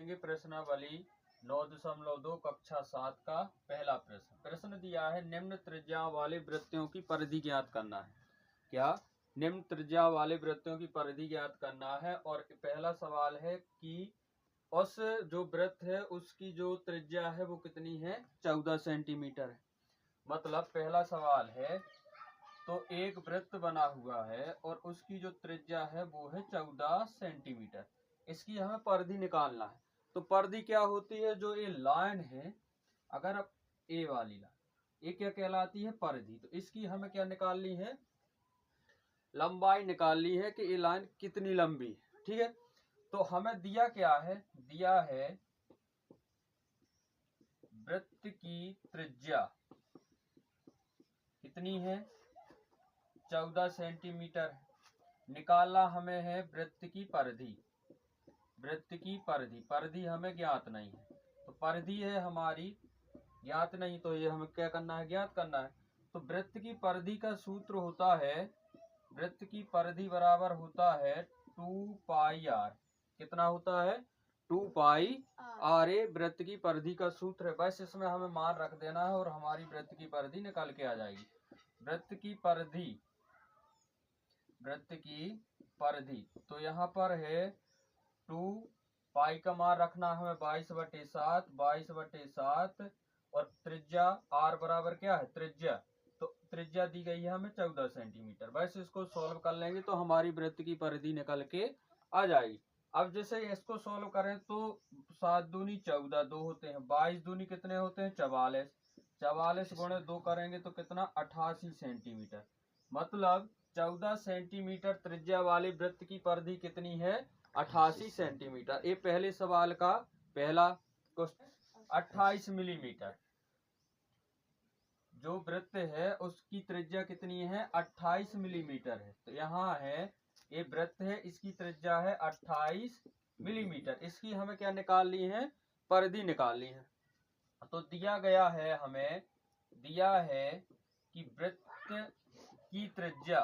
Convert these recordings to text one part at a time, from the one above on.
देखेंगे प्रश्नावली 9.2 कक्षा 7 का पहला प्रश्न दिया है निम्न त्रिज्या वाले वृत्तों की परिधि ज्ञात करना है। क्या? निम्न त्रिज्या वाले वृत्तों की परिधि ज्ञात करना है। और पहला सवाल है कि उस जो वृत्त है उसकी जो त्रिज्या है वो कितनी है, 14 सेंटीमीटर है। मतलब पहला सवाल है तो एक वृत्त बना हुआ है और उसकी जो त्रिज्या है वो है 14 सेंटीमीटर। इसकी हमें परिधि निकालना है। तो परिधि क्या होती है, जो ये लाइन है, अगर अब ए वाली लाइन, ये क्या कहलाती है, परिधि। तो इसकी हमें क्या निकालनी है, लंबाई निकालनी है कि ये लाइन कितनी लंबी है। ठीक है, तो हमें दिया क्या है, दिया है वृत्त की त्रिज्या कितनी है, 14 सेंटीमीटर। निकालना हमें है वृत्त की परिधि। वृत्त की परिधि, परिधि हमें ज्ञात नहीं है, तो परिधि है हमारी ज्ञात नहीं, तो ये हमें क्या करना है, ज्ञात करना है। तो वृत्त की परिधि का सूत्र होता है, वृत्त की परिधि बराबर होता है 2 पाई आर। कितना होता है, 2 पाई आर। ए वृत्त की परिधि का सूत्र है। बस इसमें हमें मान रख देना है और हमारी वृत्त की परिधि निकल के आ जाएगी। वृत्त की परिधि, वृत्त की परिधि, तो यहाँ पर है 2 पाई का मान रखना हमें 22/7, 22/7, और त्रिज्या आर बराबर क्या है, त्रिज्या, तो त्रिज्या दी गई है हमें 14 सेंटीमीटर। बस इसको सॉल्व कर लेंगे तो हमारी वृत्त की परिधि निकल के आ जाएगी। अब जैसे इसको सॉल्व करें तो 7 दूनी 14, 2 होते हैं, 22 दूनी कितने होते हैं, 44, 44 गुणे 2 करेंगे तो कितना, 88 सेंटीमीटर। मतलब 14 सेंटीमीटर त्रिज्या वाले वृत्त की परिधि कितनी है, 88 सेंटीमीटर। ये पहले सवाल का पहला क्वेश्चन। 28 मिलीमीटर जो वृत्त है उसकी त्रिज्या कितनी है, 28 मिलीमीटर है। तो यहाँ है ये वृत्त है, इसकी त्रिज्या है 28 मिलीमीटर। इसकी हमें क्या निकालनी है, परिधि निकालनी है। तो दिया गया है, हमें दिया है कि वृत्त की त्रिज्या,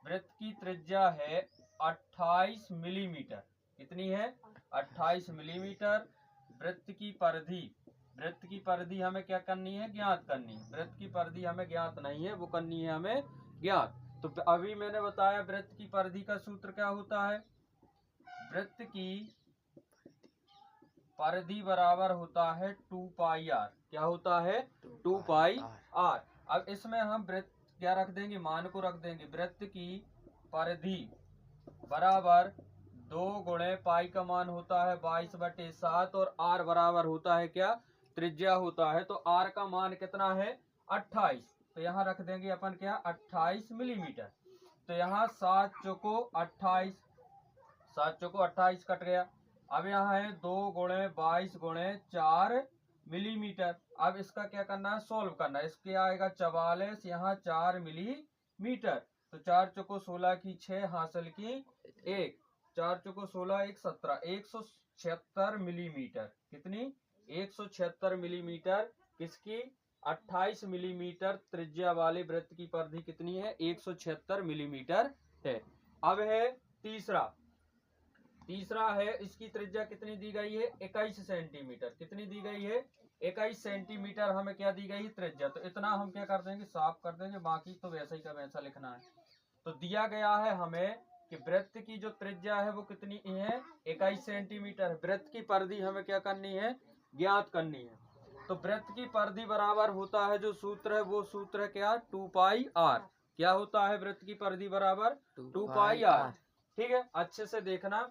वृत्त की त्रिज्या है 28 मिलीमीटर। कितनी है, 28 मिलीमीटर। वृत्त की परिधि, वृत्त की परिधि हमें क्या करनी है, ज्ञात करनी है। वृत्त की परिधि हमें ज्ञात नहीं है, वो करनी है हमें ज्ञात। तो अभी मैंने बताया वृत्त की परिधि का सूत्र क्या होता है, वृत्त की परिधि बराबर होता है 2 पाई आर। क्या होता है, 2 पाई आर। अब इसमें हम वृत्त क्या रख देंगे, मान को रख देंगे। वृत्त की परिधि बराबर 2 गुणे पाई का मान होता है 22/7, और आर बराबर होता है क्या, त्रिज्या होता है। तो आर का मान कितना है, 28। तो यहाँ रख देंगे अपन क्या, 28 मिलीमीटर। तो यहाँ 7 चौको 28, 7 चौको 28 कट गया। अब यहाँ है 2 गुणे 22 गुणे 4 मिलीमीटर। अब इसका क्या करना है, सोल्व करना है। इसके आएगा 44, यहाँ 4 मिलीमीटर। तो 4 चौको 16 की 6, हासिल की 1, 4 चौको 16, 1 17, 176 मिलीमीटर। कितनी, 176 मिलीमीटर। किसकी, 28 मिलीमीटर त्रिज्या वाले वृत्त की परिधि कितनी है, 176 मिलीमीटर है। अब है तीसरा, तीसरा है इसकी त्रिज्या कितनी दी गई है, 21 सेंटीमीटर। कितनी दी गई है, 21 सेंटीमीटर हमें क्या दी गई है, त्रिज्या। तो इतना हम क्या कर देंगे, साफ कर देंगे, बाकी तो वैसा ही का वैसा लिखना है। तो दिया गया है हमें कि वृत्त की जो त्रिज्या है वो कितनी है, 21 सेंटीमीटर। वृत्त की परिधि हमें क्या करनी है, ज्ञात करनी है। तो वृत्त की परिधि बराबर होता है, जो सूत्र है वो सूत्र है क्या, 2 पाई आर। क्या होता है, वृत्त की परिधि बराबर 2 पाई आर। ठीक है, अच्छे से देखना।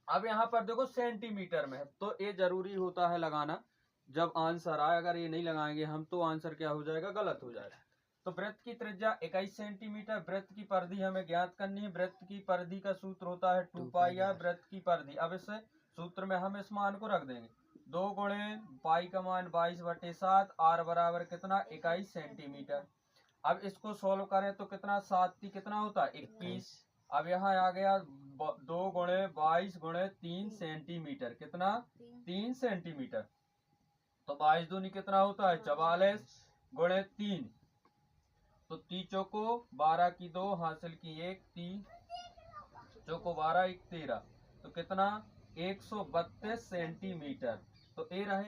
अब यहाँ पर देखो सेंटीमीटर में है, तो ये जरूरी होता है लगाना जब आंसर आए। अगर ये नहीं लगाएंगे हम तो आंसर क्या हो जाएगा, गलत हो जाएगा। तो वृत्त की त्रिज्या 21 सेंटीमीटर, वृत्त की परिधि हमें ज्ञात करनी है। वृत्त की परिधि का सूत्र होता है 2 पाई आर, वृत्त की परिधि। अब इस सूत्र में हम इस मान को रख देंगे, 2 गुणे पाई का मान 22/7, आर बराबर कितना, 21 सेंटीमीटर। अब इसको सोल्व करें तो कितना, 7 कितना होता है, 21। अब यहाँ आ गया 2 गुणे 22 गुणे 3 सेंटीमीटर। कितना, 3 सेंटीमीटर। तो 22 दूनी कितना होता है, 44 गुणे 3, तो 3 चौको 12 की 2, हासिल की 1, 3 चौको 12, 1 13, तो कितना 132 सेंटीमीटर। तो ए रहे